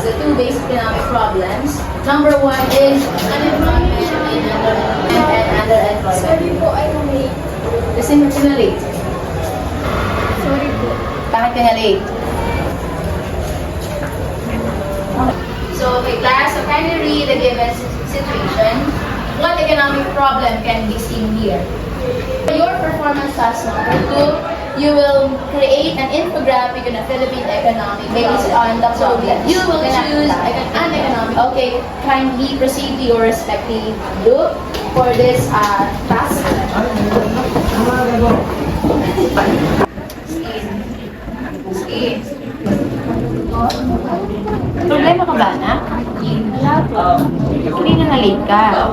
the two basic economic problems. Number one is unemployment and underemployment. Sorry po, I'm late. Kasi mo ka na late. Sorry po. Bakit ka na late? So, okay, class, so kindly read the given situation. What economic problem can be seen here? For your performance task number 2, you will create an infographic on the Philippine economy based on the problem. You will choose an economic. Okay, kindly proceed to your respective group for this task. Sige. Problema ka ba, anak? Wala po. Kanina na late ka.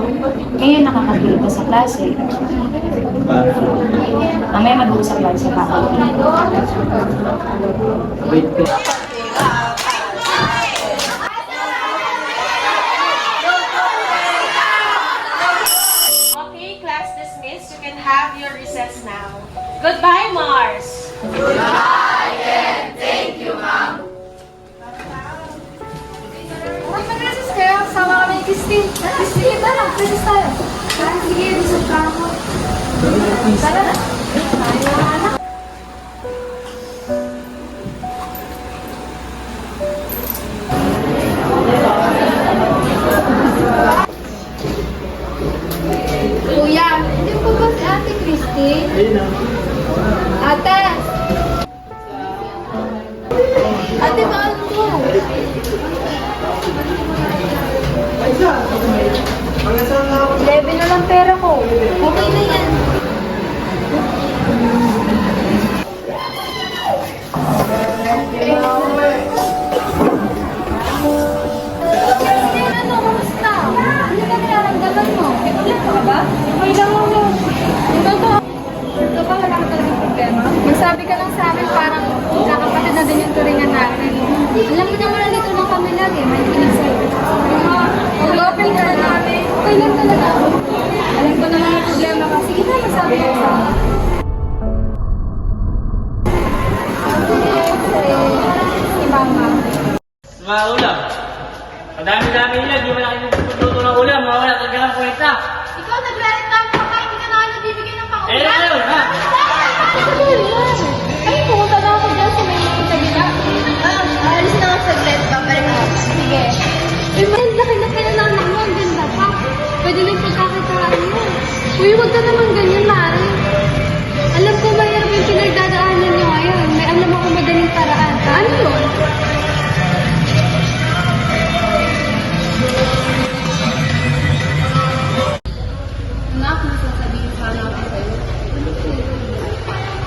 Ngayon nakakagilid ka sa klase. Mamaya mag-uusap lang sa faculty. Okay, class dismissed. You can have your recess now. Goodbye, Mars. Goodbye and thank you, ma'am. Mag-recess kayo. Sama kami ni Christine. Sige, tara. Recess tayo. Sige, recess ka ako. Tara na. Kuya, hindi po ba si Ate Christine? Ate! Ate, mahal ko! Lebe na lang pera ko. Okay na yan. Christine, ano? Kamusta? Ano ba nararamdaman mo? May problema ka ba? Okay lang ako. Ito ba? Ito ba wala ka talagang problema? Magsabi ka lang sa amin parang kakapatid na din yung turingan natin. Alam mo naman nandito lang kami lagi. May kinig sa'yo. Mag-open ka na natin. Okay lang talaga. Alam ko naman yung problema ka. Sige na, magsabi ka sa amin. Si Mama. Mga ulam. Madami-dami nila, di mo na kayo tutuluto ng ulam, mawala ka ng kwenta. Ikaw nagre-reklamo ka pa, hindi ka na nabibigyan ng Eh, ano, ha? Ay, pumunta na ako dyan sa may kabila. Alis na ako saglit, babalik ako. Sige. Eh, laki-laki na naman mo, ang ganda pa. Pwede na yung pagkakataan mo. Uy, huwag ka naman ganyan, Mari. Alam ko mahirap yung pinagdadaanan niyo ngayon. May alam ako madaling paraan. Ano yun? Anak, nasasabihin sana ako sa'yo.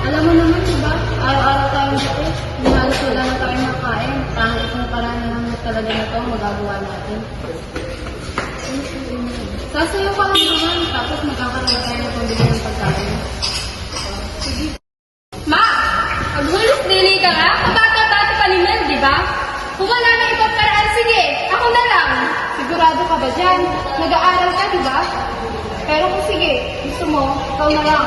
Alam mo naman, diba? Araw-araw tayong dito. Di halos wala na tayong makain. Pangit na paraan na lang talaga na ito, magagawa natin. Sasayo ka lang naman, tapos magkakaroon tayo ng pambili ng pagkain. Sige. Ma! Maghulos dili ka nga? Kabata-bata pa ni Mel, di ba? Kung wala na ibang paraan, sige, ako na lang. Sigurado ka ba dyan? Nag-aaral ka, di ba? Pero kung sige, gusto mo, ikaw na lang.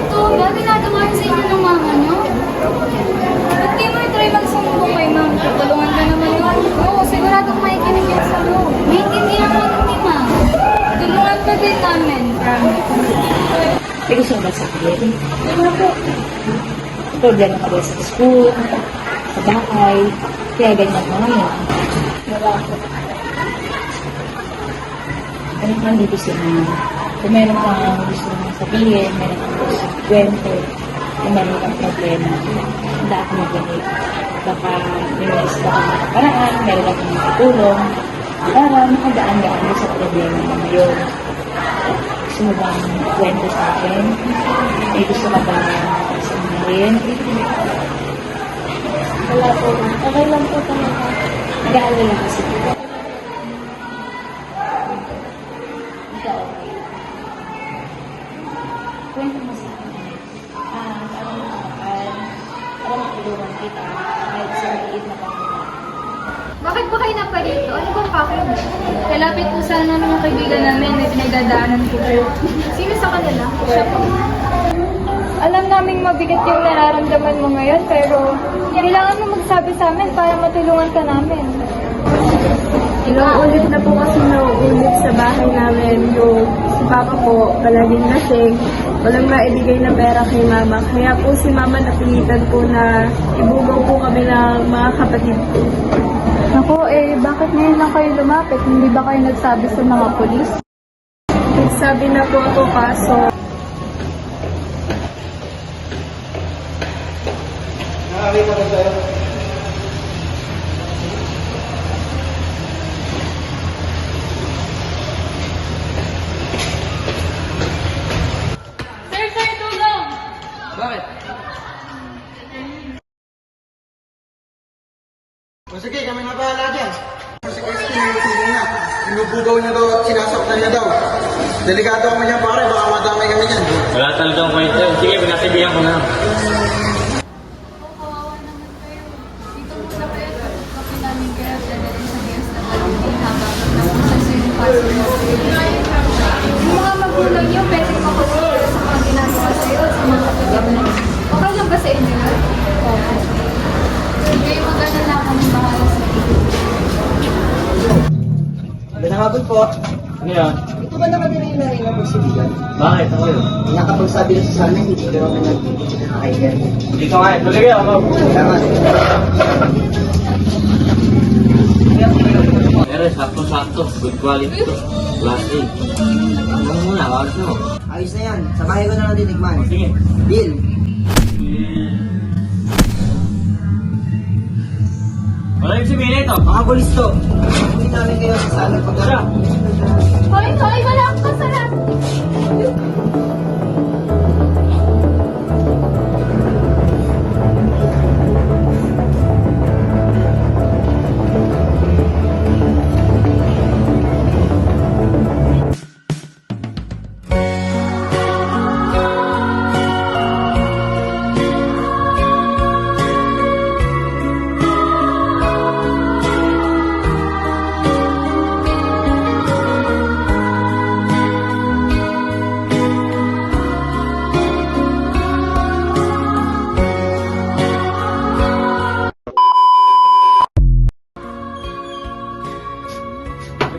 Ito, ba ginagawa sa inyo ng mama nyo? Ba't di mo i-try magsumbong kay ma'am? Tulungan ka naman yun. Oo, siguradong makikinig yan sa loob. Maintindihan mo ni ma'am. Tulungan ka din namin. May gusto ba sa akin? Ano po? Problema ka ba sa school, sa bahay, kaya ganyan mo ngayon. Wala po. Ano nandito si Mama? Kung meron kang gusto mong sabihin, meron kang gusto mong kwento, kung meron kang problema, handa ako mag-init. Baka may naisip ako ng paraan, meron akong makatulong, para makadaan-daan mo sa problema mo ngayon. Gusto mo bang kwento sa akin? May gusto ka ba sabihin? Wala po. Okay lang po talaga. Nag-aalala kasi. Ikaw, okay. Malapit po sana ng mga kaibigan namin, may pinagdadaanan po kayo. Sino sa kanila? Siya po. Alam naming mabigat yung nararamdaman mo ngayon, pero kailangan mo magsabi sa amin para matulungan ka namin. Ilang ulit na po kasi nauulit sa bahay namin yung si Papa po palaging lasing, walang maibigay na pera kay Mama. Kaya po si Mama napilitan po na ibugaw po kami ng mga kapatid ko. Naku, bakit ngayon lang kayo lumapit? Hindi ba kayo nagsabi sa mga polis? Nagsabi na po ako kaso Sir, tulong! Bakit? O sige, kami na bahala dyan. Si Christine, nagsiling na. Inubugaw niya daw at sinasaktan niya daw. Delikado kami niya pare, baka madamay kami niyan. Wala talagang kwento yun. Sige, pinasibihan ko na. Kawawa naman kayo. Dito po sa kayo, kapit namin kayo, dahil sa bias na pag-ibig habang nakusas yung paso mo. Yung mga magulang nyo, pwede makasulong sa mga ginagawa sa'yo, sa mga kapatid mo. Okay lang ba sa inyo yun? Oo. Kayo mag-ano lang kami bahala sa inyo. Binahabol po. Ano yan? Ito ba naman din yung narinig ng pagsibigan? Bakit? Ako yun. Nakapagsabi na sa sana, hindi ko naman nagkakailan. Dito nga eh. Tuloy kayo. Salamat. Pero sakto-sakto. Good quality to. Class A. Ano muna? Ayos mo. Ayos na yan. Sa bahay ko na lang titikman. Sige. Bill. Wala yung sabihin ito. Mga pulis to. Hindi namin kayo sa sana pag Hoy, wala akong kasalanan.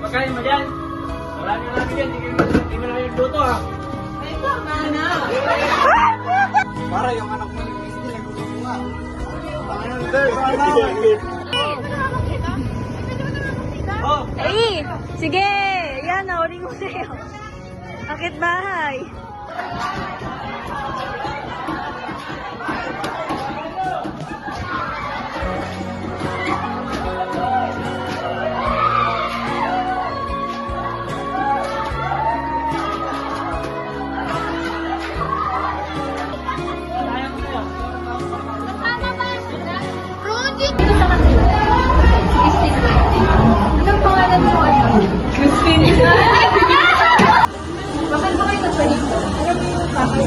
Pagkain mo dyan. Marami yan. Hindi mo na kayo luto ha. Para yung anak mo yung Christine, nagulong nga. Oh. Ay! Sige! Yan, nauling mo sa'yo. Akit bahay. Ito sa kanila. Christine. Anong pangalan mo? Christine. Bakit ba kayo nagsalita? Ano ba yung bakit?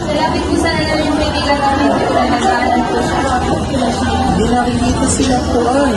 Nalapit ko sana na yung kaibigan namin. Nagdaanan ko siya. Hindi nakikita sila po ay.